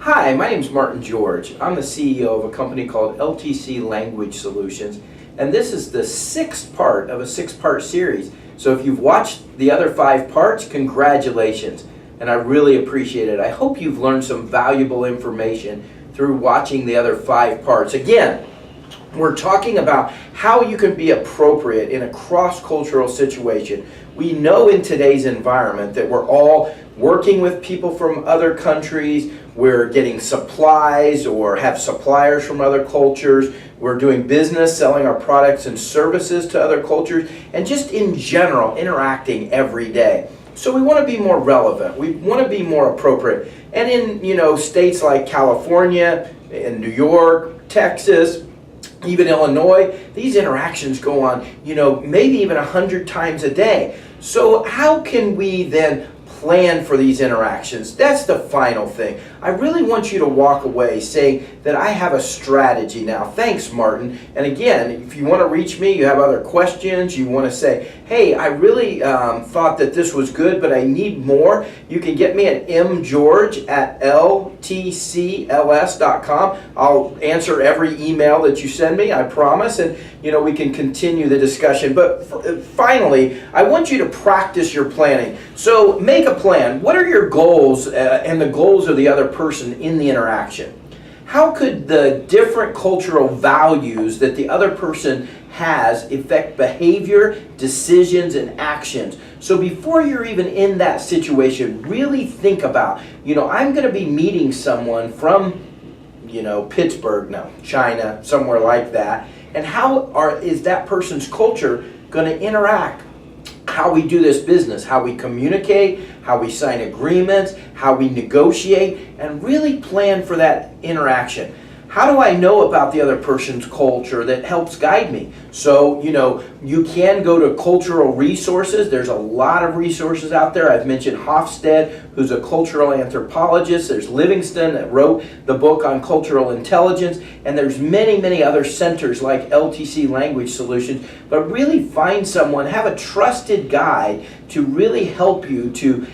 Hi, my name is Martin George. I'm the CEO of a company called LTC Language Solutions, and this is the sixth part of a six-part series. So if you've watched the other 5 parts, congratulations, and I really appreciate it. I hope you've learned some valuable information through watching the other 5 parts. Again, we're talking about how you can be appropriate in a cross-cultural situation. We know in today's environment that we're all working with people from other countries, we're getting supplies or have suppliers from other cultures, we're doing business, selling our products and services to other cultures, and just in general, interacting every day. So we want to be more relevant, we want to be more appropriate. And in states like California, in New York, Texas, even Illinois, these interactions go on, maybe even 100 times a day. So how can we then plan for these interactions? That's the final thing. I really want you to walk away saying that I have a strategy now. Thanks, Martin. And again, if you want to reach me, you have other questions, you want to say, hey, I really thought that this was good, but I need more, you can get me at mgeorge@ltcls.com. I'll answer every email that you send me, I promise, and we can continue the discussion. But finally, I want you to practice your planning. So make a plan. What are your goals and the goals of the other person in the interaction? How could the different cultural values that the other person has affect behavior, decisions, and actions? So before you're even in that situation, really think about, I'm going to be meeting someone from, Pittsburgh, no, China, somewhere like that, and how is that person's culture going to interact? How we do this business, how we communicate, how we sign agreements, how we negotiate, and really plan for that interaction. How do I know about the other person's culture that helps guide me? So, you can go to cultural resources. There's a lot of resources out there. I've mentioned Hofstede, who's a cultural anthropologist. There's Livingston that wrote the book on cultural intelligence. And there's many, many other centers like LTC Language Solutions. But really find someone, have a trusted guide to really help you to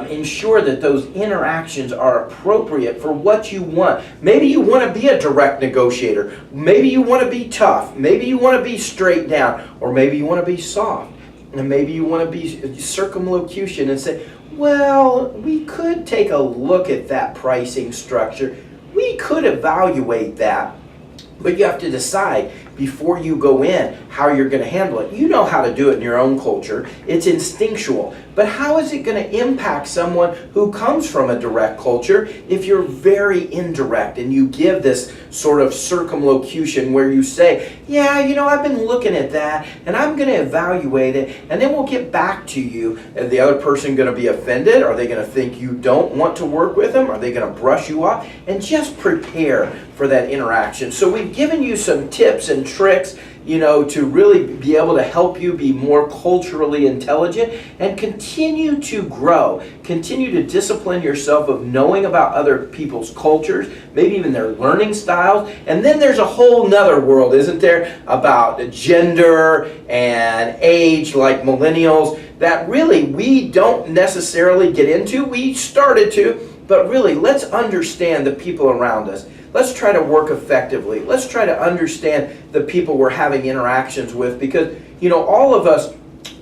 ensure that those interactions are appropriate for what you want. Maybe you want to be a direct negotiator. Maybe you want to be tough. Maybe you want to be straight down. Or maybe you want to be soft. And maybe you want to be circumlocution and say, well, we could take a look at that pricing structure. We could evaluate that. But you have to decide before you go in how you're going to handle it. You know how to do it in your own culture. It's instinctual. But how is it going to impact someone who comes from a direct culture if you're very indirect and you give this sort of circumlocution where you say, yeah, I've been looking at that and I'm going to evaluate it and then we'll get back to you. Is the other person going to be offended? Are they going to think you don't want to work with them? Are they going to brush you off? And just prepare for that interaction. So we've given you some tips and tricks, to really be able to help you be more culturally intelligent and continue to grow. Continue to discipline yourself of knowing about other people's cultures, maybe even their learning styles. And then there's a whole nother world, isn't there, about gender and age, like millennials, that really we don't necessarily get into. We started to, but really let's understand the people around us. Let's try to work effectively. Let's try to understand the people we're having interactions with, because, all of us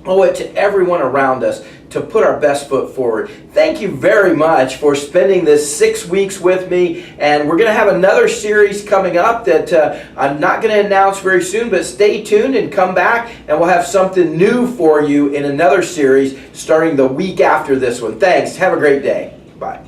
owe it to everyone around us to put our best foot forward. Thank you very much for spending this 6 weeks with me, and we're going to have another series coming up that I'm not going to announce very soon, but stay tuned and come back, and we'll have something new for you in another series starting the week after this one. Thanks. Have a great day. Bye.